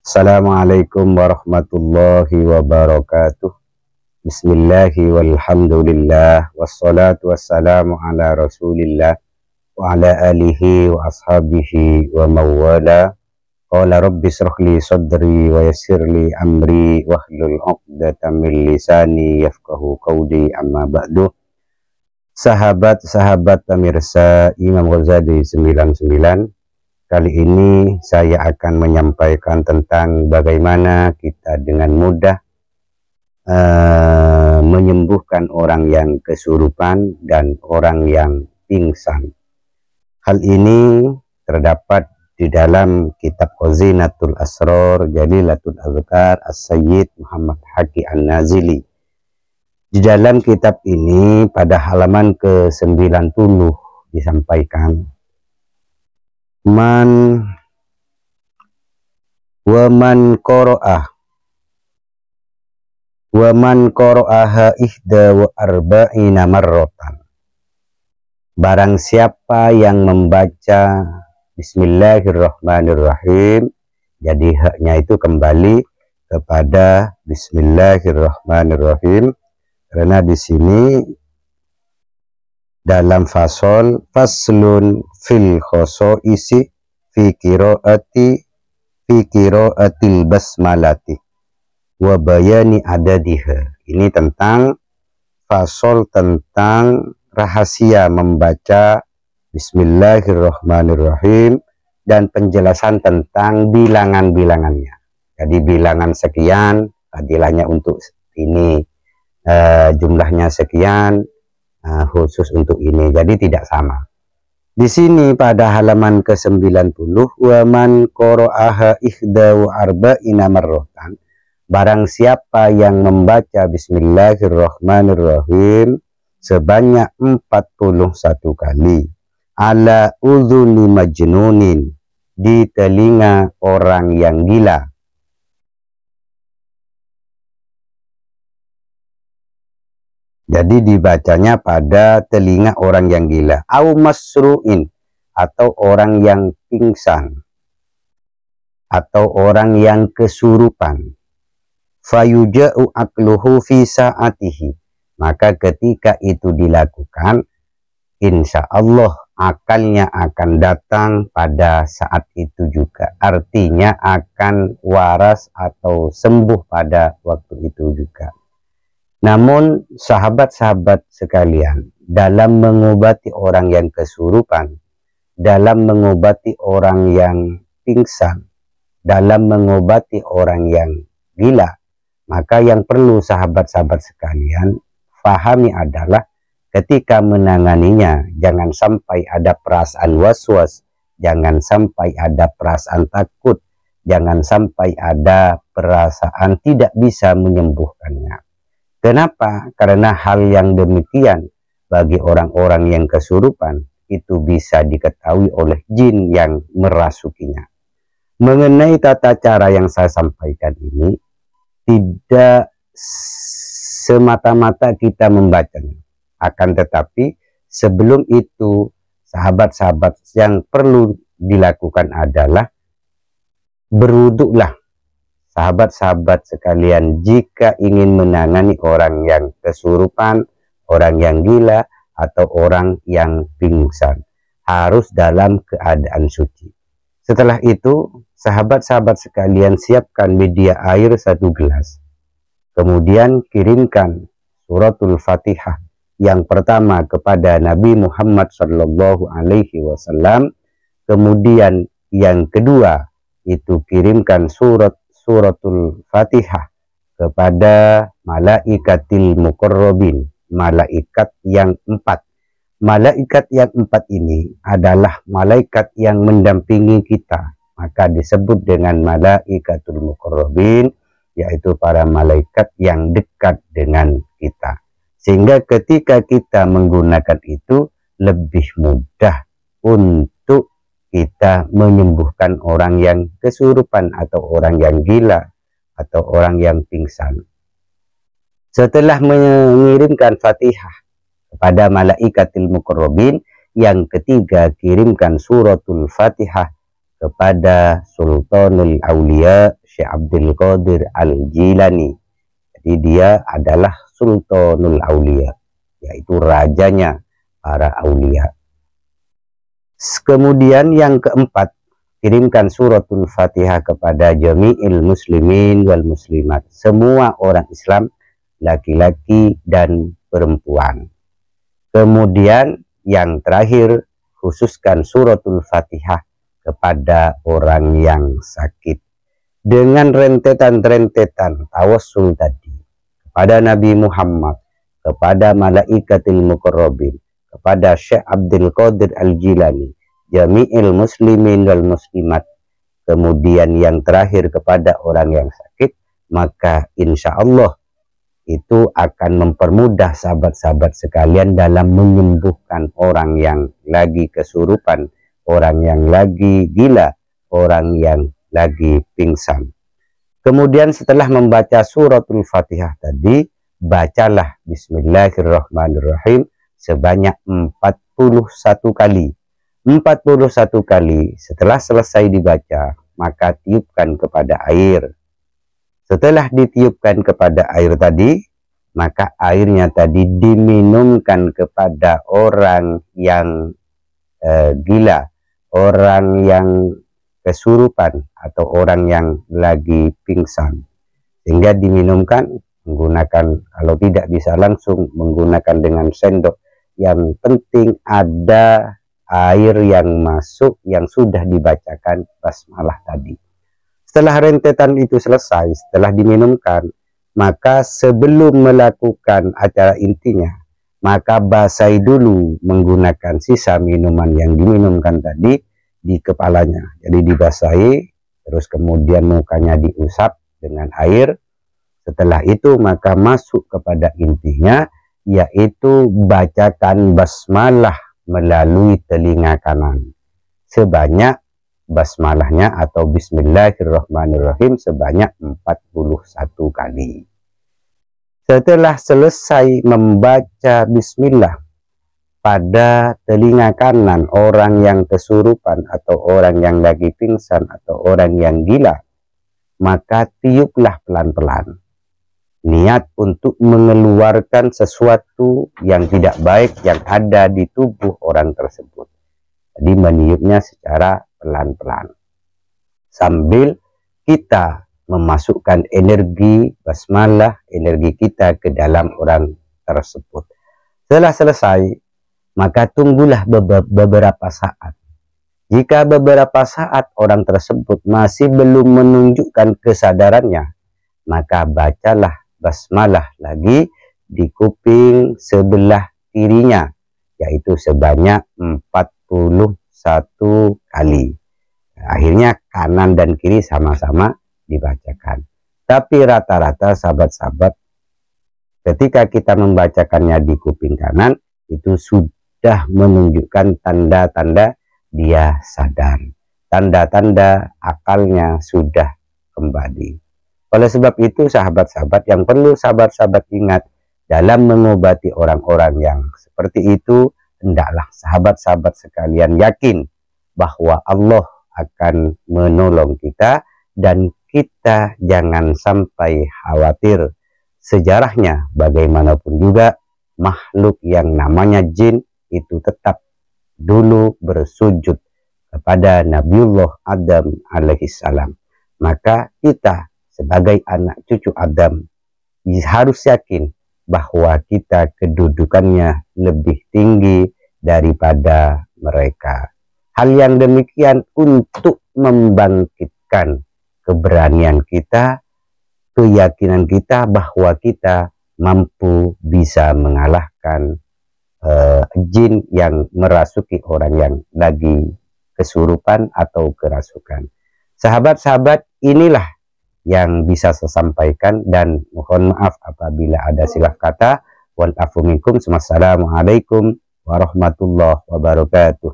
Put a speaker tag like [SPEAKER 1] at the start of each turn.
[SPEAKER 1] Assalamualaikum warahmatullahi wabarakatuh. Bismillahi walhamdulillah. Wassalatu wassalamu ala rasulillah wa ala alihi wa ashabihi wa mawala. Qala rabbi shrahli sadri wa yassirli amri wahlul 'uqdatam min lisani yafqahu qawli, amma ba'du. Sahabat-sahabat pemirsa Imam Ghazali 99, kali ini saya akan menyampaikan tentang bagaimana kita dengan mudah menyembuhkan orang yang kesurupan dan orang yang pingsan. Hal ini terdapat di dalam kitab Khazinatul Asrar Jalilatul Azkar As-Sayyid Muhammad Haqi An-Nazili. Di dalam kitab ini pada halaman ke-90 disampaikan, man qara'aha ihda wa arba'ina marratan. Barang siapa yang membaca Bismillahirrahmanirrahim, jadi haknya itu kembali kepada Bismillahirrahmanirrahim, karena di sini dalam faslun fil khosoisi fi qiraatil basmalati wa bayani adadiha. Ini tentang fasol tentang rahasia membaca Bismillahirrahmanirrahim dan penjelasan tentang bilangan-bilangannya. Jadi bilangan sekian, fadilahnya untuk ini, jumlahnya sekian, khusus untuk ini, jadi tidak sama. Di sini pada halaman ke-90, wa man qara'aha ihda wa arba'ina marratan, barang siapa yang membaca Bismillahirrahmanirrahim sebanyak 41 kali, ala udhuni majnunin, di telinga orang yang gila. Jadi dibacanya pada telinga orang yang gila, au masru'in, atau orang yang pingsan, atau orang yang kesurupan. Fayuja'u akluhu fi sa'atihi, maka ketika itu dilakukan, insya Allah akalnya akan datang pada saat itu juga. Artinya akan waras atau sembuh pada waktu itu juga. Namun sahabat-sahabat sekalian, dalam mengobati orang yang kesurupan, dalam mengobati orang yang pingsan, dalam mengobati orang yang gila, maka yang perlu sahabat-sahabat sekalian fahami adalah ketika menanganinya, jangan sampai ada perasaan was-was, jangan sampai ada perasaan takut, jangan sampai ada perasaan tidak bisa menyembuhkannya. Kenapa? Karena hal yang demikian bagi orang-orang yang kesurupan itu bisa diketahui oleh jin yang merasukinya. Mengenai tata cara yang saya sampaikan ini, tidak semata-mata kita membacanya. Akan tetapi sebelum itu sahabat-sahabat yang perlu dilakukan adalah berwuduklah. Sahabat-sahabat sekalian, jika ingin menangani orang yang kesurupan, orang yang gila, atau orang yang pingsan, harus dalam keadaan suci. Setelah itu, sahabat-sahabat sekalian siapkan media air 1 gelas. Kemudian kirimkan suratul Fatihah yang pertama kepada Nabi Muhammad SAW. Kemudian yang kedua itu kirimkan suratul Fatihah kepada malaikatil muqarrabin, malaikat yang 4. Malaikat yang 4 ini adalah malaikat yang mendampingi kita, maka disebut dengan malaikatul muqarrabin, yaitu para malaikat yang dekat dengan kita. Sehingga ketika kita menggunakan itu lebih mudah untuk kita menyembuhkan orang yang kesurupan atau orang yang gila atau orang yang pingsan. Setelah mengirimkan Fatihah kepada malaikatil muqarrabin, yang ketiga kirimkan suratul Fatihah kepada Sultanul Aulia Syekh Abdul Qadir Al-Jilani. Jadi dia adalah Sultanul Aulia, yaitu rajanya para aulia. Kemudian yang keempat, kirimkan suratul Fatihah kepada jami'il muslimin wal muslimat, semua orang Islam, laki-laki dan perempuan. Kemudian yang terakhir, khususkan suratul Fatihah kepada orang yang sakit. Dengan rentetan-rentetan tawassul tadi kepada Nabi Muhammad, kepada malaikatil muqarrabin, kepada Syekh Abdul Qadir Al-Jilani, jami'il muslimin wal muslimat, kemudian yang terakhir kepada orang yang sakit, maka insya Allah itu akan mempermudah sahabat-sahabat sekalian dalam menyembuhkan orang yang lagi kesurupan, orang yang lagi gila, orang yang lagi pingsan. Kemudian setelah membaca suratul Fatihah tadi, bacalah Bismillahirrahmanirrahim sebanyak 41 kali. 41 kali. Setelah selesai dibaca, maka tiupkan kepada air. Setelah ditiupkan kepada air tadi, maka airnya tadi diminumkan kepada orang yang gila, orang yang kesurupan, atau orang yang lagi pingsan. Sehingga diminumkan menggunakan, kalau tidak bisa langsung, menggunakan dengan sendok. Yang penting ada air yang masuk yang sudah dibacakan basmalah tadi. Setelah rentetan itu selesai, setelah diminumkan, maka sebelum melakukan acara intinya, maka basahi dulu menggunakan sisa minuman yang diminumkan tadi di kepalanya. Jadi dibasahi, terus kemudian mukanya diusap dengan air. Setelah itu maka masuk kepada intinya, yaitu bacakan basmalah melalui telinga kanan sebanyak basmalahnya atau Bismillahirrahmanirrahim sebanyak 41 kali. Setelah selesai membaca bismillah pada telinga kanan orang yang kesurupan atau orang yang lagi pingsan atau orang yang gila, maka tiuplah pelan-pelan. Niat untuk mengeluarkan sesuatu yang tidak baik yang ada di tubuh orang tersebut. Jadi meniupnya secara pelan-pelan. Sambil kita memasukkan energi basmalah, energi kita ke dalam orang tersebut. Setelah selesai, maka tunggulah beberapa saat. Jika beberapa saat orang tersebut masih belum menunjukkan kesadarannya, maka bacalah basmalah lagi di kuping sebelah kirinya, yaitu sebanyak 41 kali. Akhirnya kanan dan kiri sama-sama dibacakan. Tapi rata-rata sahabat-sahabat, ketika kita membacakannya di kuping kanan, itu sudah menunjukkan tanda-tanda dia sadar. Tanda-tanda akalnya sudah kembali. Oleh sebab itu sahabat-sahabat, yang perlu sahabat-sahabat ingat dalam mengobati orang-orang yang seperti itu, hendaklah sahabat-sahabat sekalian yakin bahwa Allah akan menolong kita, dan kita jangan sampai khawatir. Sejarahnya bagaimanapun juga, makhluk yang namanya jin itu tetap dulu bersujud kepada Nabiullah Adam alaihissalam. Maka kita sebagai anak cucu Adam harus yakin bahwa kita kedudukannya lebih tinggi daripada mereka. Hal yang demikian untuk membangkitkan keberanian kita, keyakinan kita bahwa kita mampu bisa mengalahkan jin yang merasuki orang yang lagi kesurupan atau kerasukan. Sahabat-sahabat, inilah yang bisa saya sampaikan, dan mohon maaf apabila ada silap kata. Wal afu minkum. Wassalamualaikum warahmatullahi wabarakatuh.